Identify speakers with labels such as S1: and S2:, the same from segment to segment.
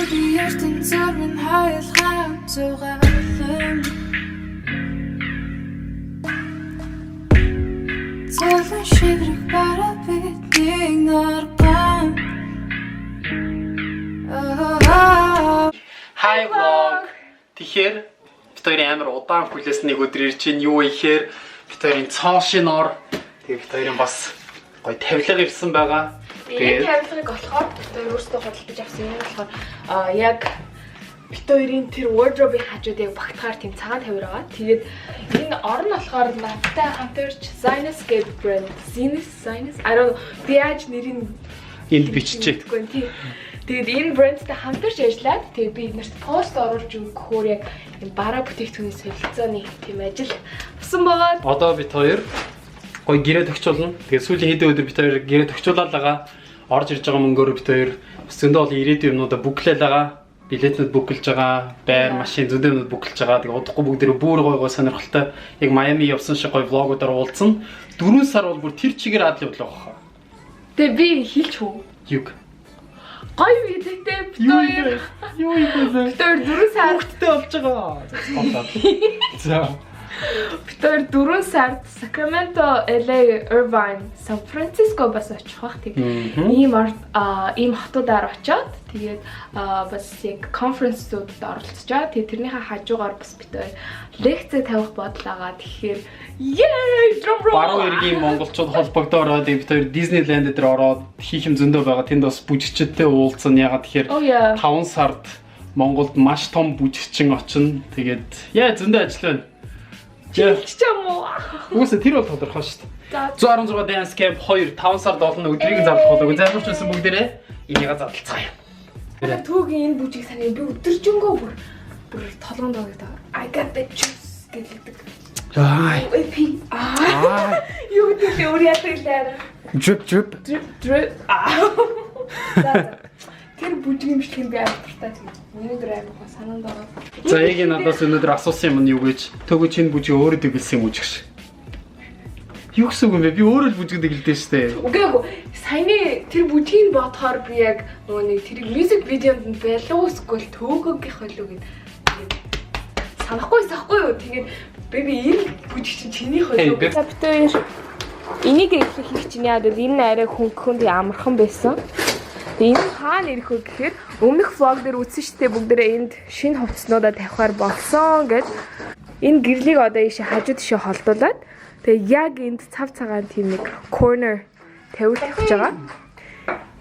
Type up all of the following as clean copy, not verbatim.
S1: би ертөн зурмын хоёулаа зугаалan Цалан шиврэх бара бидний нарган
S2: Hi vlog. Тэгэхээр бид хоёрын амар удаан хүлээс нэг өдөр ирж чинь юу ихээр бид хоёрын цоон шиноор тэгээ бид хоёрын бас гоё тавилга ирсэн байгаа.
S3: Тэгээд тавилгыг болохоор бид хоёр өөрсдөө худалдаж авсан юм болохоор яг бид хоёрын тэр wardrobe-ийн хажууд яг багтахаар тийм цагаан тавир байгаа. Тэгээд энэ орн болохоор надтай хамтарч Zinus гэдэг брэнд. Zinus I don't know яаж нэрийг
S2: Энд биччихээ.
S3: Тэгээд энэ брэндтэй хамтарч ажиллаад тэгээд би эднэрт пост оруулж өгөхөөр яг энэ бараа бүтээгдэхүүний солилцооны тийм ажил авсан байгаа.
S2: Одоо бид хоёр гоё гэрээ төгчүүлнэ. Тэгээд сүүлийн хэдэн өдөр бид хоёр гэрээ төгчүүлээд байгаа. Орж ирж байгаа мөнгөөр бид хоёр зөндөө бол ирээдүйн юмнуудаа бүклээд байгаа. Билетнүүд бүклэж байгаа, байр, машин зөндөө юмнууд бүклэж байгаа. Тэгээд удахгүй бүгдээрээ бүр гоё сонирхолтой яг Майами явсан шиг гоё влогуудаар уулзсан. 4 сар бол бүр тэр чигээр адал явлаа баха.
S3: Тэгээд би хэлж хөө.
S2: Юг.
S3: Гоё видеотэй бид хоёр.
S2: Юу юм бэ?
S3: Бид хоёр 4 сар
S2: Хүүхдтэй болж байгаа. За.
S3: бид хоёр 4 сард Sacramento, LA, Irvine, San Francisco бас очих бах тийм. Ийм хотуудаар очиод тэгээд бас яг конференсуудад оролцож. Тэгээд тэрнийхээ хажуугаар бас бид хоёр лекц тавих бодол байгаа. Тэгэхээр drum roll.
S2: Баруун иргэний монголчууд холбогдоо ороод бид хоёр Disneyland дээр ороод хийх юм зөндөө байгаа. Тэнд бас бүжигчтэй уулзсан. Ягаад тэгэхээр 5 сард Монголд маш том бүжигчин очино. Тэгээд зөндөө ажил байна.
S3: Ч юм уу.
S2: Үгүй тэр бол тодорхой шүү дээ. 116 dance camp 2 5 сард олно өдрийг зарлах болов. Залуучсан бүгдээрээ энийг зарлцгаая.
S3: Түүгийн энэ бүжиг санаа би өдөржингөө бүр толгонд байгаа. I got the juice гэдэг. Юу гэдэг вэ? Өөр яадаг лээ.
S2: Drip.
S3: Тэр бүжгийн бичлэг би автортай тийм. Өнөөдөр аймаг санаанд байгаа.
S2: За яг надаас өнөөдөр асуусан юм нь юу гэж төгөө чинь бүжиг өөрөө дэглэсэн юм уу гэж. Юу гэсэн үг юм бэ? Би өөрөө л бүжиг дэглэдэж штэ.
S3: Үгүй саяны тэр бүжгийг бодохоор би яг нөгөө нэг тэр мьюзик видеонд нь байлуу эсвэл төөгөөгийнх болов гэд санахгүй юу. Тэгээд би энэ бүжиг чинь чинийх болов. За бид хоёр энийг хийх чинь яа гэвэл энэ арай хөнгөнд амархан байсан. Энэ хаана ирэх вэ гэхээр өмнөх влог дээр үзсэн шүү дээ бүгдээрээ энд шинэ хувцснуудаа тавихаар болсон гэж энэ гэрлийг одоо ийшээ хажууд тийшээ холдуулаад тэгээ яг энд цав цагаан тийм нэг corner тавиул тавьж байгаа.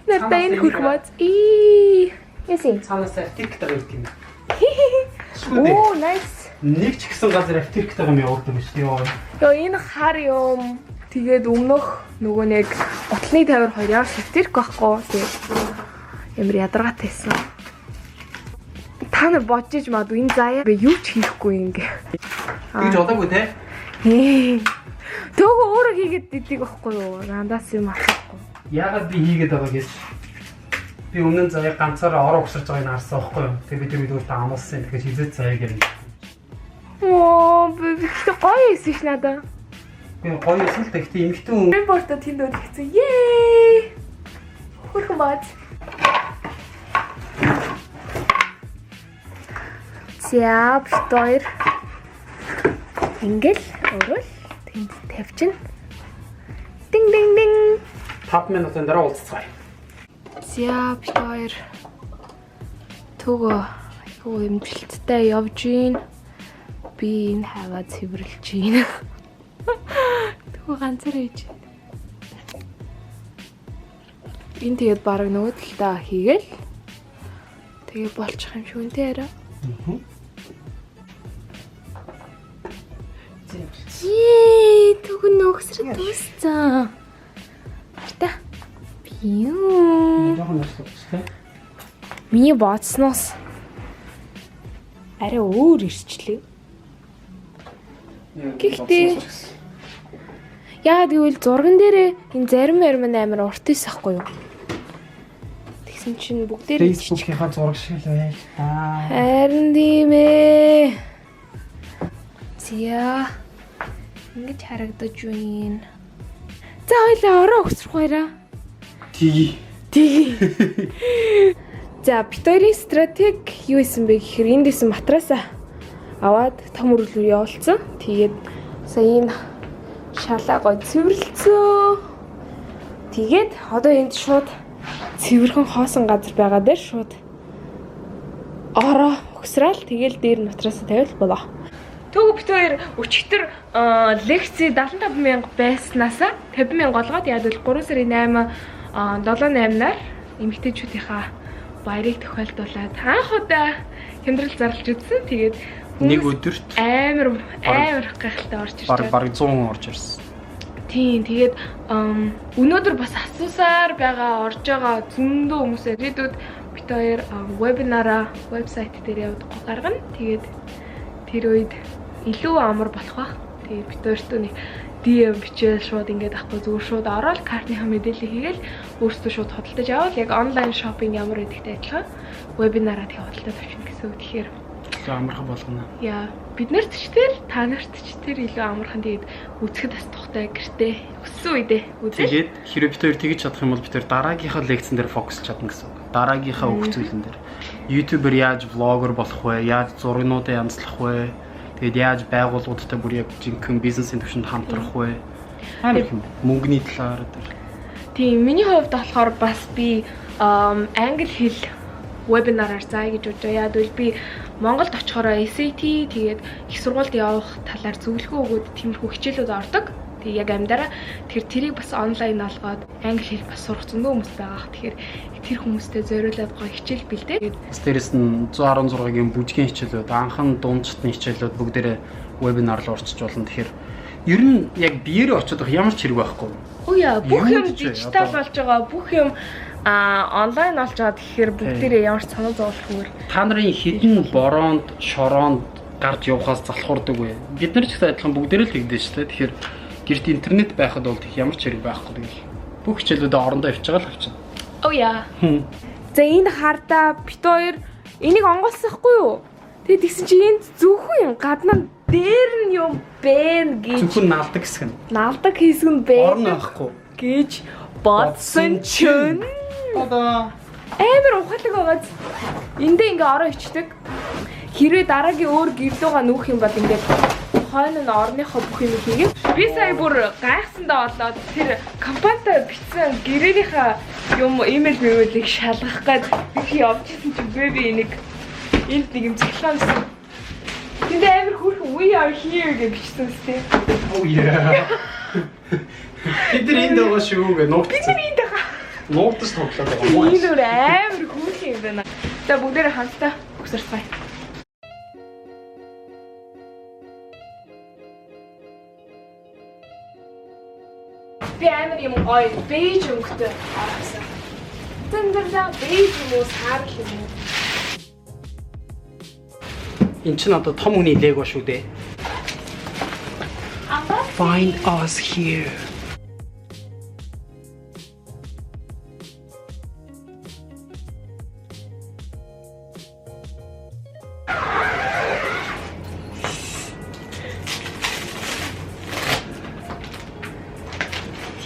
S3: Надаа энэ хөрхмөц ясын
S2: Цаанаас артикл тавьдаг юм.
S3: Оо nice.
S2: Нэг ч ихсэн газар артикл юм явуулдаг юм шүү дээ.
S3: Йоо энэ хар юм. Тэгээд өмнөх нөгөө нэг утасны тавир хоёр яар сэтэрх байхгүй. Тэгээд ямар ядаргаатайсан. Та нар бодож мадгүй энэ заяа би юу ч хийхгүй ингээ.
S2: Гэж бодоогүй те.
S3: Төөгөө өөрөө хийгээд дийдэг байхгүй юу? Нандаас юм асуухгүй.
S2: Яагаад би хийгээд байгаа гэж. Би өмнө нь заяа ганцаараа ороо өгсөрж байгааг нь харсан байхгүй юу? Тэгээ бид өөртөө амуулсан. Тэгэхээр хизээд заяа гэрнэ.
S3: Оо би гоё хийсэн ш надаа.
S2: Би гоё эсвэл тэгтээ эмхтэн хүн.
S3: Би борто тэнд үлдсэн. Yay! Хурхмат. За битээр ингээл өрөөл тэнд тавьчихна. Динг.
S2: 5 минутын дараа уулзцгаая.
S3: За битээр төгөө юу имжилттэй явж гин. Би энэ хаваа цэвэрлж гин. Төгөө ганцаараа хийж. Энэ тэгээд бараг нөгөө талдаа хийгээл. Тэгээ болчих юм шүү нэ арай. Төгөө нөхсрэ тусцаа. Арта. Бию. Миний бодсноос арай өөр ирчлээ. Гэхдээ яагаад гэвэл зурган дээрээ энэ зарим амар урт исахгүй юу? Тэгсэн чинь бүгдээр
S2: Facebook-ийнхаа зураг шиг л байл та.
S3: Харин тийм ээ. Зя. Ингэж харагдаж байна. За хоёлаа ороо өгсрөх байраа.
S2: Тгий.
S3: За бит хоёрын стратеги юу исэн бэ гэхээр энд исэн матраасаа аваад том үрэл рүү явуулсан. Тэгээд сая энэ шалаа гой цэвэрлэлцөө. Тэгээд одоо энд шууд цэвэрхэн хоосон газар байгаа дээр шууд ороо өгсрал тэгэл дээр матраасаа тавил болоо. Төгөө бит хоёр өчигдөр лекци 75,000 байснаасаа 50,000 олгоод яад бол 3 сарын 7-8-наар эмэгтэйчүүдийнхаа баярыг тохиолдуулаад анх удаа хямдрал зарлж үзсэн. Тэгээд
S2: нэг өдөрт
S3: амар гайхалтай орж ирсэн.
S2: Бараг 100 орж ирсэн.
S3: Тийм тэгээд өнөөдөр бас асуусаар байгаа орж байгаа зөндөө хүмүүс ирээдүйд бит хоёр вебинараа вебсайт дээр явуулах гаргана. Тэгээд тэр үед илүү амар болох бах. Тэгээд бит хоёрт нэг DM бичээл шууд ингээд ахгүй зүгээр шууд ороод картныхаа мэдээлэл хийгээл өөрсдөө шууд худалдаж аваад яг онлайн шопинг ямар гэдэгтэй адилхан вебинараа тэг худалдаж авчихна гэсэн үг. Тэгэхээр
S2: амархан болгоно.
S3: Яа, бид нарт ч тэр та нарт ч тэр илүү амархан тэгээд үзэхэд бас тухтай гэртээ өссөн үедээ үзээ. Тэгээд
S2: хэрэв бид хоёр тэгж чадах юм бол бид хоёр дараагийнхаа лекцэн дээр фокус чадна гэсэн үг. Дараагийнхаа өгөх зүйлэн дээр. YouTuber яаж влогер болох вэ? Яаж зургнуудаа янзлах вэ? Тэгээд яаж байгууллагуудтай бүр яг жинхэнэ бизнесийн түвшинд хамтрах вэ? Амар юм. Мөнгөний талаар дээр.
S3: Тийм, миний хувьд болохоор бас би англи хэл вебинараар заая гэж бодож яад бол би Монголд очихороо SAT тэгээд их сургуульд явах талаар зөвлөгөө өгөөд тиймэрхүү хичээлүүд ордог. Тэгээд яг амьдараа тэрийг бас онлайн олгоод англи хэл бас сурах зөндөө хүмүүс байгаа. Тэгэхээр тэр хүмүүстэй зориулаад гоё хичээл бэлдээ.
S2: Дээрэс нь 116-гийн бүжгийн хичээлүүд, анхан дундчтны хичээлүүд бүгдээрээ вебинар руу орчиж болно. Тэгэхээр ер нь яг биеэрээ очиод ямар ч хэрэг байхгүй.
S3: Үгүй яа, бүх юм дижитал болж байгаа. Бүх юм онлайн болж байгаа тэгэхээр бүгдээрээ ямар ч санаа зовлохгүйгээр
S2: та нарын хідэн бороонд, шороонд гарч явахаас залхуурдаг вэ? Бид нар ч гэсэн адилхан бүгдээрээ л тэгдэж шүү дээ. Тэгэхээр гэрт интернет байхад бол тэг ямар ч хэрэг байхгүй тэгэл. Бүх хичээлүүдээ орондоо явж байгаа л авчина.
S3: Оо яа. За энэ хардаа бит хоёр энийг онгоолсохгүй юу? Тэгээд тэгсэн чи энд зөвхөн гаднаа дээр нь юм бэ гэж
S2: зөвхөн наалдаг хэсэг нь.
S3: Наалдаг хэсэг нь бэ.
S2: Орно байхгүй
S3: гэж бодсон чинь
S2: одоо
S3: амар ухаалаг байгааз эндээ ингээ ороо ичдэг. Хэрвээ дараагийн өөр гэрлүүгээ нүүх юм бол ингээд хойно нь орныхоо бүх юм хийгээд би сая бүр гайхсандаа болоод тэр компанитай бичсэн гэрээнийхээ юм имэйл мэгүүлийг шалгах гээд би явж ирсэн чинь би энийг энд нэг юм цахилгаансан. Тэнд амар хөөрхөн we are here гэж бичсэн үстэй.
S2: Oh yeah. Бид нар энд байгаа шүү гэ нууц.
S3: Бид нар энд байгаа.
S2: Нууцс тоглоод байгаа.
S3: Энэ өөр амар хөөрхөн юм байна. За бүгдээрээ хамтдаа өгсөрцгаая. Би амар юм гоё бэж өнгөтэй авсан. Тэндэрдээ бэж юм уу сар юм уу?
S2: Энд чинь одоо том хүний лего шүү дээ. Find us here.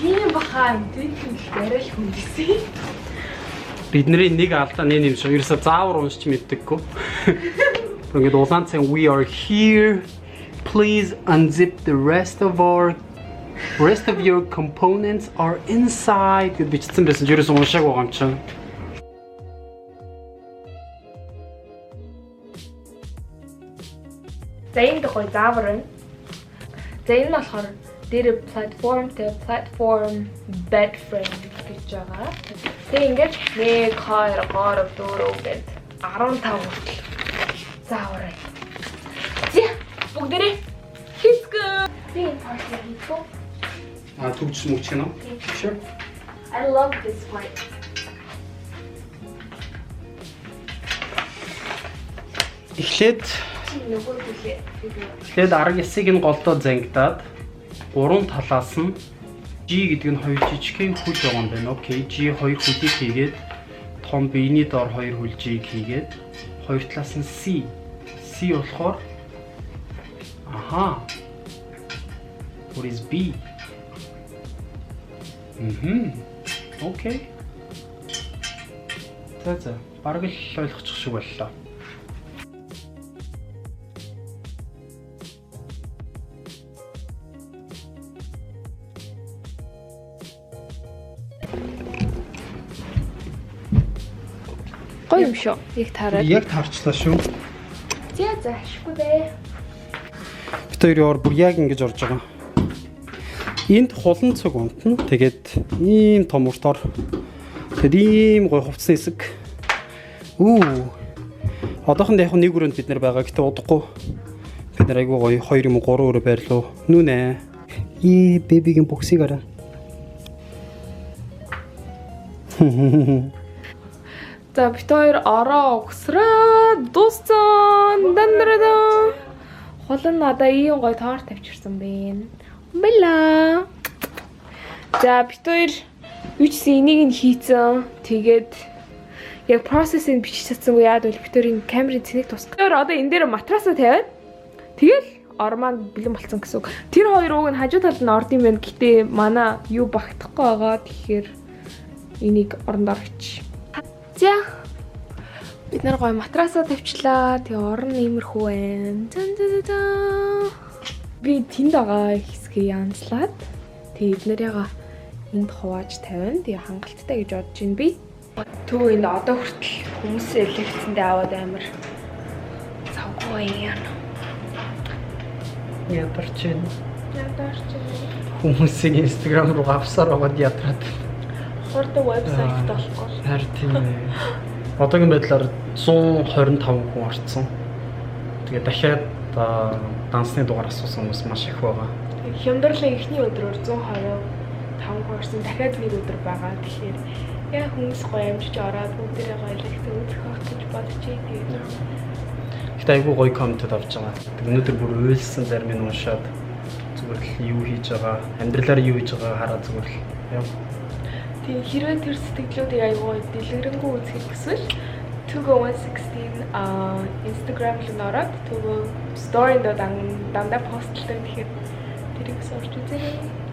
S3: Тийм бахаа энэ яриа л хүндэсэн.
S2: Бидний нэг алдаа нэг юм шиг ерөөсө заавар уншиж мэддэггүй. Ингээд улаан цай we are here. Please unzip the rest of your components are inside гэж бичсэн байсан. Ерөөсө уншааг байгаа юм чинь.
S3: За энэ гоё заавар байна. За энэ нь болохоор дээр platform bed frame гэж байгаа. Тэгээ ингээд 1 2 3 4 гээд 15 хүртэл заавар байна. Зя бүгдээрээ хийцгөө. Би энэ парт хийцгөө.
S2: Төгч мөч гэнэ. Sure.
S3: I love this part.
S2: Эхлээд
S3: нөгөө хүлээ.
S2: тэгээд арга ясыг нь голдоо зангидаад гурван талаас нь G гэдэг нь хоёр жижигхэн хүл байгаа юм байна. Окей. G хоёр хүлийг хийгээд том биений дор хоёр хүл G-г хийгээд хоёр талаас нь C. C болохоор What is B? Okay. За. Бараг л ойлгочих шиг боллоо.
S3: Гоё юм шүү. Яг таараад.
S2: Яг таарчлаа шүү.
S3: За ашиггүй дээ.
S2: Бид хоёрын ор бүр яг ингэж орж байгаа. Энд хулан цог унтна. Тэгээд ийм том уртоор. Тэгээд ийм гой хувцсан хэсэг. Одоохондоо яг нэг өрөөнд бид нар байгаа. Гэтэ удахгүй. Бид нар айгүй гоё 2 юм уу 3 өрөө байрлуу. Нүнэ. Бэбигийн боксыг арай.
S3: За бит хоёр ороо угсраа дууссан. Дандрада. Холон надаа ийм гоё тоор тавьчихсан байна. Бэла. За бит хоёр юу ч гэсэн энийг нь хийцэн. Тэгээд яг процессыг бичиж чадсангүй яад бол бит хоёрын камерын цэнийг тусгах. Тэр одоо энэ дээр матрасаа тавиад тэгэл ор маань бэлэн болсон гэсэн үг. Тэр хоёр ууг нь хажуу талд нь орд юм байна. Гэтэ манай юу багтахгүй байгаа. Тэгэхээр энийг орондоо очих. За бид нар гоё матрасаа тавьчлаа. Тэгээ орон иймэрхүү байна. Би тэнд байгаа хэсгээ янзлаад тэгээ эднэрийгээ энд хувааж тавина. Тэгээ хангалттай гэж бодож байна би. Төвөө энд одоо хүртэл хүмүүс электриксэндээ аваад амар завгүй юм.
S2: Ядарч байна. Хүмүүсийн Instagram руу авсаар аваад ядраад.
S3: Хурдан вебсайт болохгүй.
S2: Харин тийм ээ. Одоогийн байдлаар 125 хүн орцсон. Тэгээ дахиад дансны дугаар асуусан хүмүүс маш их байгаа.
S3: Хямдралын эхний өдрөөр 125 хүн орсон. Дахиад нэг өдөр байгаа. Тэгэхээр яа хүмүүс гоё амжиж ороод бүгдээрээ гоё лекцээ үзэх гэж бодож байгаа.
S2: Гэтэ айгүй гоё комментод авч байгаа. Өнөөдөр бүр уйлсан зарим нь уншаад зүгээр л юу хийж байгаа, амьдралаар юу хийж байгааг хараад зүгээр л яа.
S3: Тийм хэрвээ тэр сэтгэлүүдийг аягүй дэлгэрэнгүй үзэх гэсэн Tugo116 Instagram руу ороод Tugo story-д дандаа постлдаг. Тэгэхээр тэрийг сурч үзээрэй.